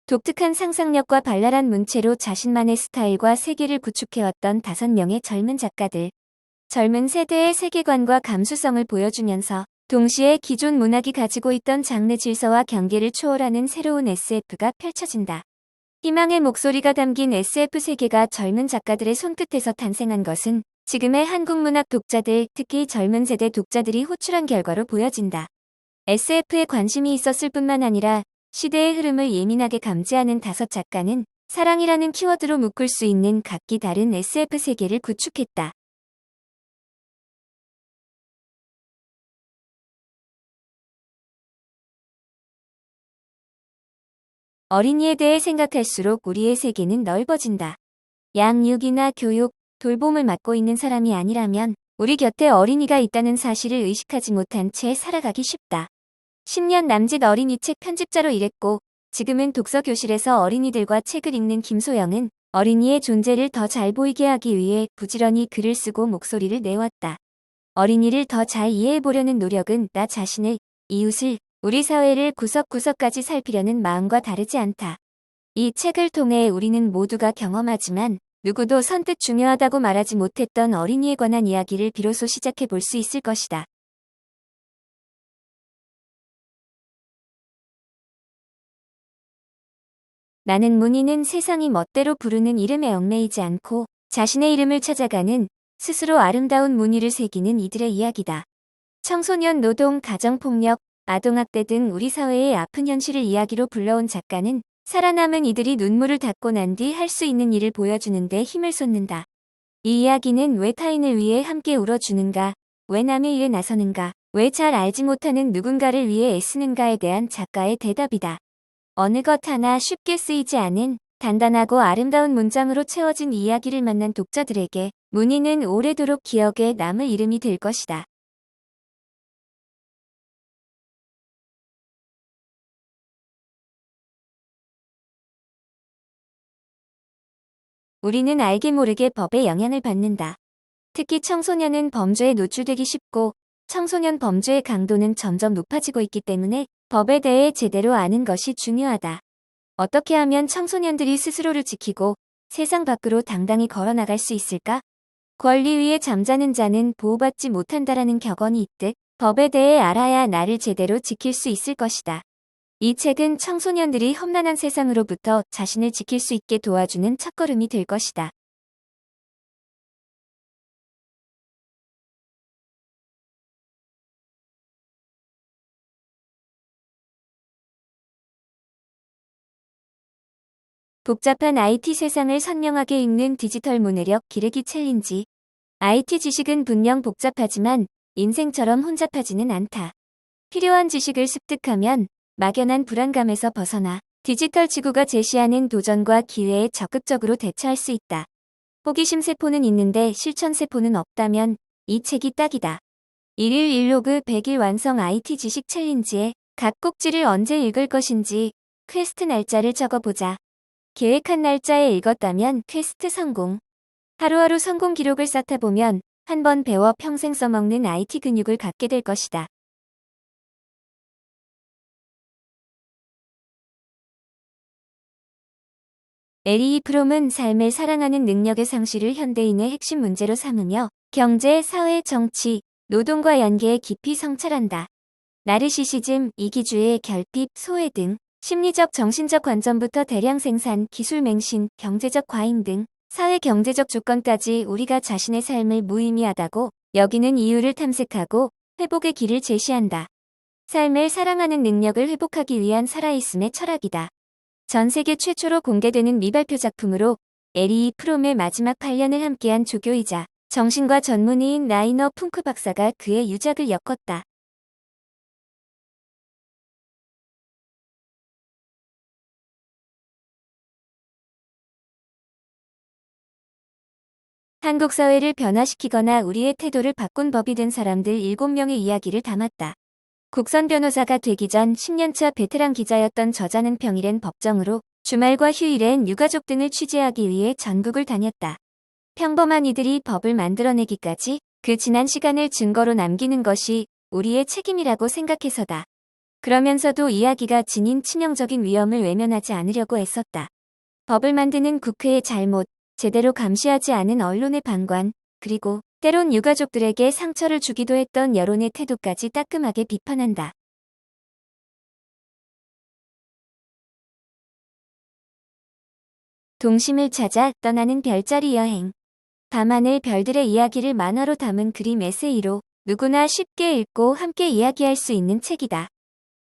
독특한 상상력과 발랄한 문체로 자신만의 스타일과 세계를 구축해왔던 5명의 젊은 작가들. 젊은 세대의 세계관과 감수성을 보여주면서 동시에 기존 문학이 가지고 있던 장르 질서와 경계를 초월하는 새로운 SF가 펼쳐진다. 희망의 목소리가 담긴 SF 세계가 젊은 작가들의 손끝에서 탄생한 것은 지금의 한국 문학 독자들, 특히 젊은 세대 독자들이 호출한 결과로 보여진다. SF에 관심이 있었을 뿐만 아니라 시대의 흐름을 예민하게 감지하는 5작가는 사랑이라는 키워드로 묶을 수 있는 각기 다른 SF 세계를 구축했다. 어린이에 대해 생각할수록 우리의 세계는 넓어진다. 양육이나 교육, 돌봄을 맡고 있는 사람이 아니라면 우리 곁에 어린이가 있다는 사실을 의식하지 못한 채 살아가기 쉽다. 10년 남짓 어린이 책 편집자로 일했고 지금은 독서교실에서 어린이들과 책을 읽는 김소영은 어린이의 존재를 더 잘 보이게 하기 위해 부지런히 글을 쓰고 목소리를 내왔다. 어린이를 더 잘 이해해보려는 노력은 나 자신을, 이웃을, 우리 사회를 구석구석까지 살피려는 마음과 다르지 않다. 이 책을 통해 우리는 모두가 경험하지만 누구도 선뜻 중요하다고 말하지 못했던 어린이에 관한 이야기를 비로소 시작해 볼 수 있을 것이다. 나는 문희는 세상이 멋대로 부르는 이름에 얽매이지 않고 자신의 이름을 찾아가는 스스로 아름다운 무늬를 새기는 이들의 이야기다. 청소년 노동, 가정폭력, 아동학대 등 우리 사회의 아픈 현실을 이야기로 불러온 작가는 살아남은 이들이 눈물을 닦고 난 뒤 할 수 있는 일을 보여주는 데 힘을 쏟는다. 이 이야기는 왜 타인을 위해 함께 울어주는가, 왜 남의 일에 나서는가, 왜 잘 알지 못하는 누군가를 위해 애쓰는가에 대한 작가의 대답이다. 어느 것 하나 쉽게 쓰이지 않은 단단하고 아름다운 문장으로 채워진 이야기를 만난 독자들에게 문희는 오래도록 기억에 남을 이름이 될 것이다. 우리는 알게 모르게 법에 영향을 받는다. 특히 청소년은 범죄에 노출되기 쉽고 청소년 범죄의 강도는 점점 높아지고 있기 때문에 법에 대해 제대로 아는 것이 중요하다. 어떻게 하면 청소년들이 스스로를 지키고 세상 밖으로 당당히 걸어나갈 수 있을까? 권리 위에 잠자는 자는 보호받지 못한다라는 격언이 있듯 법에 대해 알아야 나를 제대로 지킬 수 있을 것이다. 이 책은 청소년들이 험난한 세상으로부터 자신을 지킬 수 있게 도와주는 첫걸음이 될 것이다. 복잡한 IT 세상을 선명하게 읽는 디지털 문해력 기르기 챌린지. IT 지식은 분명 복잡하지만 인생처럼 혼잡하지는 않다. 필요한 지식을 습득하면 막연한 불안감에서 벗어나 디지털 지구가 제시하는 도전과 기회에 적극적으로 대처할 수 있다. 호기심 세포는 있는데 실천 세포는 없다면 이 책이 딱이다. 1일 1로그 100일 완성 IT 지식 챌린지에 각 꼭지를 언제 읽을 것인지 퀘스트 날짜를 적어보자. 계획한 날짜에 읽었다면 퀘스트 성공. 하루하루 성공 기록을 쌓다 보면 한 번 배워 평생 써먹는 IT 근육을 갖게 될 것이다. 에리 프롬은 삶을 사랑하는 능력의 상실을 현대인의 핵심 문제로 삼으며 경제, 사회, 정치, 노동과 연계에 깊이 성찰한다. 나르시시즘, 이기주의, 결핍, 소외 등 심리적 정신적 관점부터 대량 생산, 기술 맹신, 경제적 과잉 등 사회 경제적 조건까지 우리가 자신의 삶을 무의미하다고 여기는 이유를 탐색하고 회복의 길을 제시한다. 삶을 사랑하는 능력을 회복하기 위한 살아있음의 철학이다. 전 세계 최초로 공개되는 미발표 작품으로 에리 프롬의 마지막 8년을 함께한 조교이자 정신과 전문의인 라이너 풍크 박사가 그의 유작을 엮었다. 한국 사회를 변화시키거나 우리의 태도를 바꾼 법이 된 사람들 7명의 이야기를 담았다. 국선 변호사가 되기 전 10년차 베테랑 기자였던 저자는 평일엔 법정으로 주말과 휴일엔 유가족 등을 취재하기 위해 전국을 다녔다. 평범한 이들이 법을 만들어내기까지 그 지난 시간을 증거로 남기는 것이 우리의 책임이라고 생각해서다. 그러면서도 이야기가 지닌 치명적인 위험을 외면하지 않으려고 애썼다. 법을 만드는 국회의 잘못, 제대로 감시하지 않은 언론의 방관, 그리고 때론 유가족들에게 상처를 주기도 했던 여론의 태도까지 따끔하게 비판한다. 동심을 찾아 떠나는 별자리 여행. 밤하늘 별들의 이야기를 만화로 담은 그림 에세이로 누구나 쉽게 읽고 함께 이야기할 수 있는 책이다.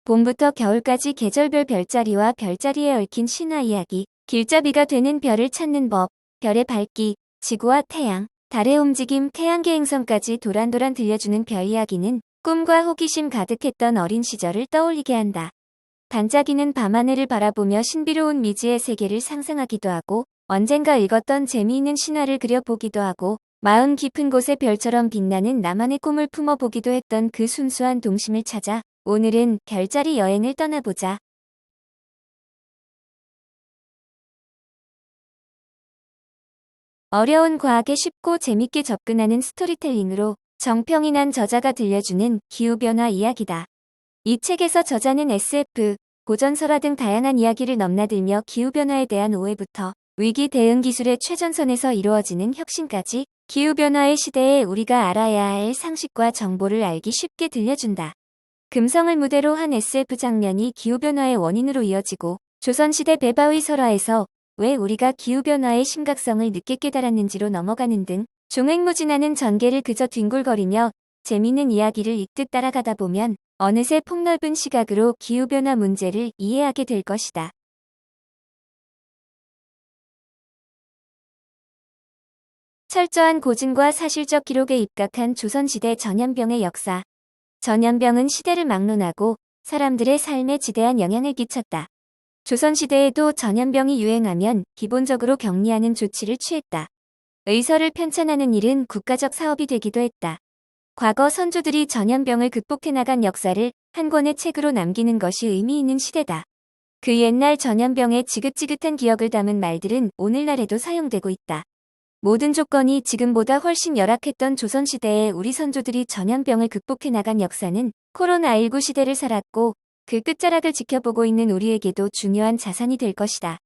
봄부터 겨울까지 계절별 별자리와 별자리에 얽힌 신화 이야기, 길잡이가 되는 별을 찾는 법, 별의 밝기, 지구와 태양, 달의 움직임, 태양계 행성까지 도란도란 들려주는 별 이야기는 꿈과 호기심 가득했던 어린 시절을 떠올리게 한다. 반짝이는 밤하늘을 바라보며 신비로운 미지의 세계를 상상하기도 하고, 언젠가 읽었던 재미있는 신화를 그려보기도 하고, 마음 깊은 곳에 별처럼 빛나는 나만의 꿈을 품어보기도 했던 그 순수한 동심을 찾아 오늘은 별자리 여행을 떠나보자. 어려운 과학에 쉽고 재밌게 접근하는 스토리텔링으로 정평이 난 저자가 들려주는 기후변화 이야기다. 이 책에서 저자는 SF, 고전설화 등 다양한 이야기를 넘나들며 기후변화에 대한 오해부터 위기 대응 기술의 최전선에서 이루어지는 혁신까지 기후변화의 시대에 우리가 알아야 할 상식과 정보를 알기 쉽게 들려준다. 금성을 무대로 한 SF 장면이 기후변화의 원인으로 이어지고, 조선시대 배바위 설화에서 왜 우리가 기후변화의 심각성을 늦게 깨달았는지로 넘어가는 등 종횡무진하는 전개를 그저 뒹굴거리며 재미있는 이야기를 읽듯 따라가다 보면 어느새 폭넓은 시각으로 기후변화 문제를 이해하게 될 것이다. 철저한 고증과 사실적 기록에 입각한 조선시대 전염병의 역사. 전염병은 시대를 막론하고 사람들의 삶에 지대한 영향을 끼쳤다. 조선시대에도 전염병이 유행하면 기본적으로 격리하는 조치를 취했다. 의서를 편찬하는 일은 국가적 사업이 되기도 했다. 과거 선조들이 전염병을 극복해 나간 역사를 한 권의 책으로 남기는 것이 의미 있는 시대다. 그 옛날 전염병의 지긋지긋한 기억을 담은 말들은 오늘날에도 사용되고 있다. 모든 조건이 지금보다 훨씬 열악했던 조선시대에 우리 선조들이 전염병을 극복해 나간 역사는 코로나19 시대를 살았고, 그 끝자락을 지켜보고 있는 우리에게도 중요한 자산이 될 것이다.